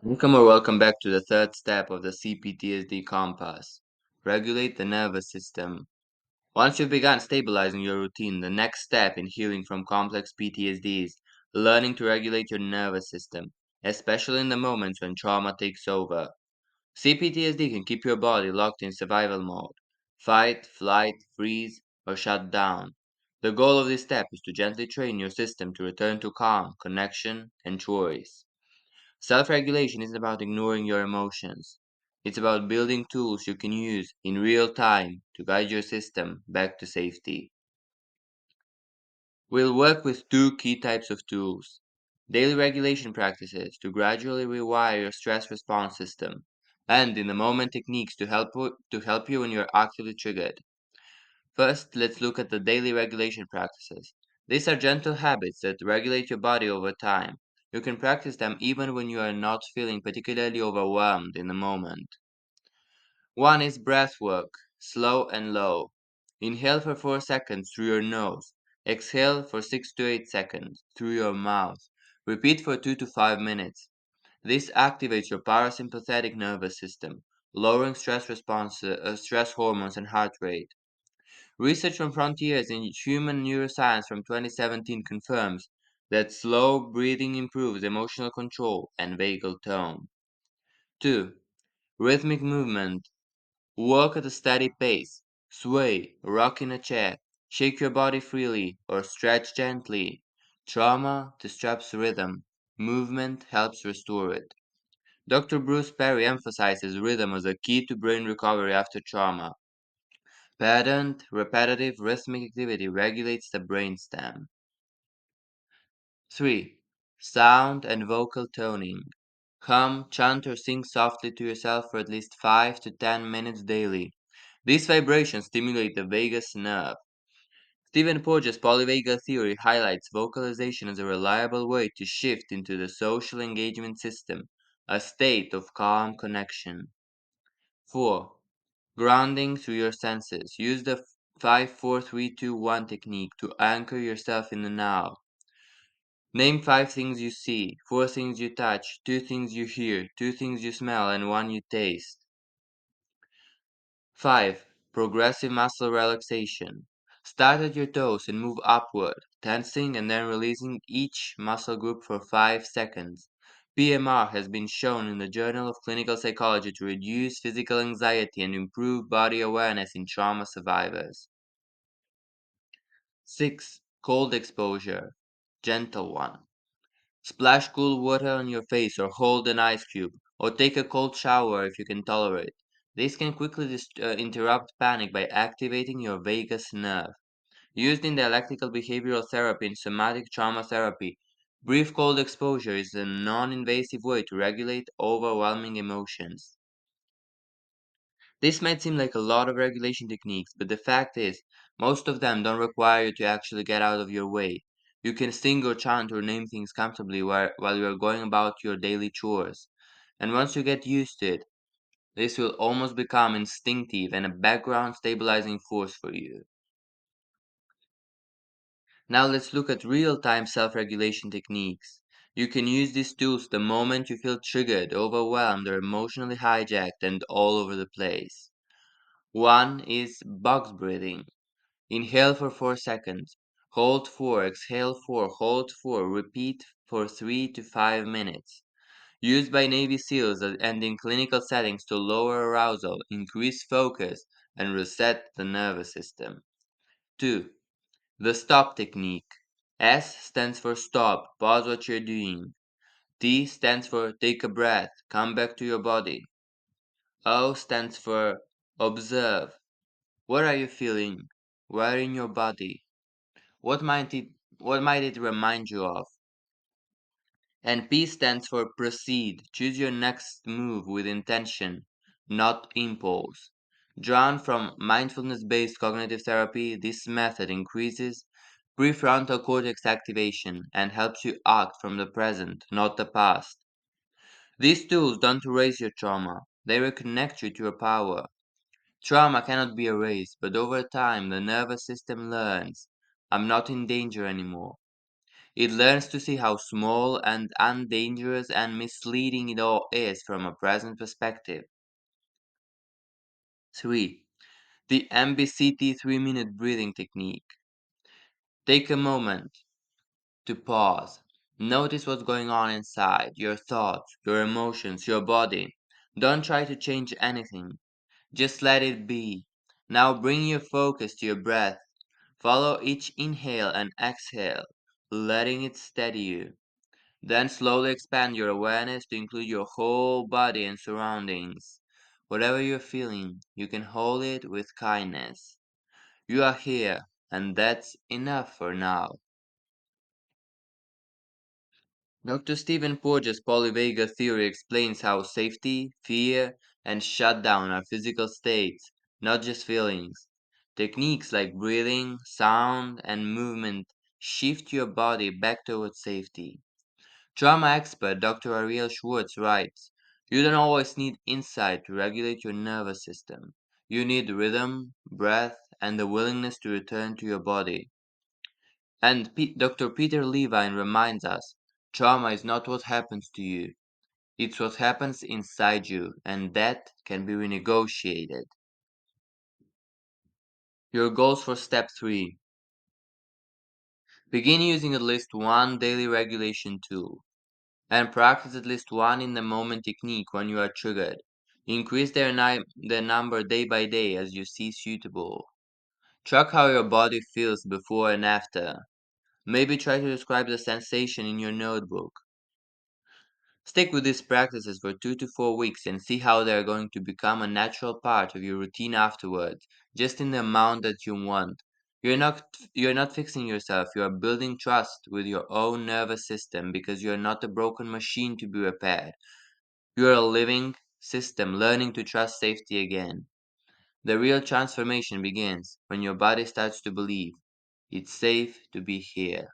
Welcome or welcome back to the third step of the C-PTSD compass. Regulate the nervous system. Once you've begun stabilizing your routine, the next step in healing from complex PTSD is learning to regulate your nervous system, especially in the moments when trauma takes over. C-PTSD can keep your body locked in survival mode, fight, flight, freeze, or shut down. The goal of this step is to gently train your system to return to calm, connection, and choice. Self regulation isn't about ignoring your emotions. It's about building tools you can use in real time to guide your system back to safety. We'll work with two key types of tools: daily regulation practices to gradually rewire your stress response system, and in the moment techniques to help you when you're actively triggered. First, let's look at the daily regulation practices. These are gentle habits that regulate your body over time. You can practice them even when you are not feeling particularly overwhelmed in the moment. One is breath work, slow and low. Inhale for 4 seconds through your nose. Exhale for 6 to 8 seconds through your mouth. Repeat for 2 to 5 minutes. This activates your parasympathetic nervous system, lowering stress hormones and heart rate. Research from Frontiers in Human Neuroscience from 2017 confirms that slow breathing improves emotional control and vagal tone. 2. Rhythmic movement. Walk at a steady pace. Sway, rock in a chair, shake your body freely, or stretch gently. Trauma disrupts rhythm. Movement helps restore it. Dr. Bruce Perry emphasizes rhythm as a key to brain recovery after trauma. Patterned, repetitive, rhythmic activity regulates the brainstem. 3. Sound and vocal toning. Hum, chant, or sing softly to yourself for at least 5 to 10 minutes daily. These vibrations stimulate the vagus nerve. Stephen Porges' polyvagal theory highlights vocalization as a reliable way to shift into the social engagement system, a state of calm connection. 4. Grounding through your senses. Use the 5-4-3-2-1 technique to anchor yourself in the now. Name 5 things you see, 4 things you touch, 2 things you hear, 2 things you smell, and 1 you taste. 5. Progressive muscle relaxation. Start at your toes and move upward, tensing and then releasing each muscle group for 5 seconds. PMR has been shown in the Journal of Clinical Psychology to reduce physical anxiety and improve body awareness in trauma survivors. 6. Cold exposure. Gentle one. Splash cool water on your face or hold an ice cube, or take a cold shower if you can tolerate. This can quickly interrupt panic by activating your vagus nerve. Used in dialectical behavioral therapy and somatic trauma therapy, brief cold exposure is a non-invasive way to regulate overwhelming emotions. This might seem like a lot of regulation techniques, but the fact is, most of them don't require you to actually get out of your way. You can sing or chant or name things comfortably while you are going about your daily chores. And once you get used to it, this will almost become instinctive and a background stabilizing force for you. Now let's look at real-time self-regulation techniques. You can use these tools the moment you feel triggered, overwhelmed, or emotionally hijacked and all over the place. One is box breathing. Inhale for 4 seconds. Hold 4, exhale 4, hold 4, repeat for 3 to 5 minutes. Used by Navy SEALs and in clinical settings to lower arousal, increase focus, and reset the nervous system. 2. The stop technique. S stands for stop, pause what you're doing. T stands for take a breath, come back to your body. O stands for observe. What are you feeling? Where in your body? What might it what might it remind you of? And P stands for proceed. Choose your next move with intention, not impulse. Drawn from mindfulness-based cognitive therapy, this method increases prefrontal cortex activation and helps you act from the present, not the past. These tools don't erase your trauma, they reconnect you to your power. Trauma cannot be erased, but over time the nervous system learns, I'm not in danger anymore. It learns to see how small and undangerous and misleading it all is from a present perspective. 3. The MBCT 3-minute breathing technique. Take a moment to pause. Notice what's going on inside, your thoughts, your emotions, your body. Don't try to change anything. Just let it be. Now bring your focus to your breath. Follow each inhale and exhale, letting it steady you. Then slowly expand your awareness to include your whole body and surroundings. Whatever you're feeling, you can hold it with kindness. You are here, and that's enough for now. Dr. Stephen Porges' polyvagal theory explains how safety, fear, and shutdown are physical states, not just feelings. Techniques like breathing, sound, and movement shift your body back towards safety. Trauma expert Dr. Ariel Schwartz writes, "You don't always need insight to regulate your nervous system. You need rhythm, breath, and the willingness to return to your body." And Dr. Peter Levine reminds us, trauma is not what happens to you, it's what happens inside you, and that can be renegotiated. Your goals for step 3. Begin using at least one daily regulation tool, and practice at least one in the moment technique when you are triggered. Increase their number day by day as you see suitable. Track how your body feels before and after. Maybe try to describe the sensation in your notebook. Stick with these practices for 2 to 4 weeks and see how they are going to become a natural part of your routine afterwards, just in the amount that you want. You're not fixing yourself, you are building trust with your own nervous system because you're not a broken machine to be repaired. You're a living system learning to trust safety again. The real transformation begins when your body starts to believe it's safe to be here.